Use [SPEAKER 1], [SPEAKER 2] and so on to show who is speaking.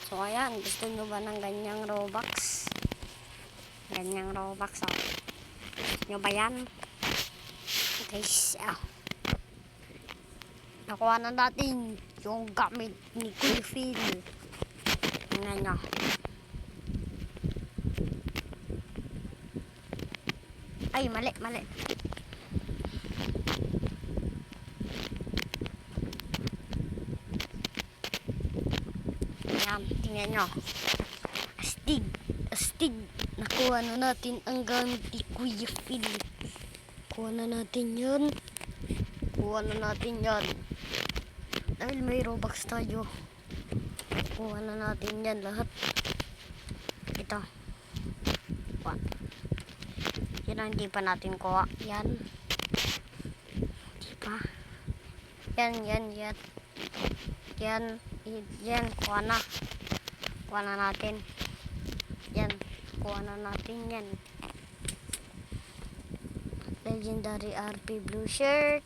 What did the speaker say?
[SPEAKER 1] So ayan, gusto nyo ba ng ganyang Robux? Ganyang Robux, oh. Gusto nyo ba yan? Guys, nakuha na natin yung gamit ni Kuya Phil. Tingnan nyo. Ay, mali. Ayan, tingnan nyo. Astig. Nakuha na natin ang gamit ni Kuya Phil. Kuha na natin yan. Dahil may Robux tayo. Kuha na natin yan lahat. Ito. Yan ang hindi pa natin kuha. Yan. Hindi pa. Yan. Yan. Kuha na natin. Yan. Kuha na natin yan. Legendary RP blue shirt.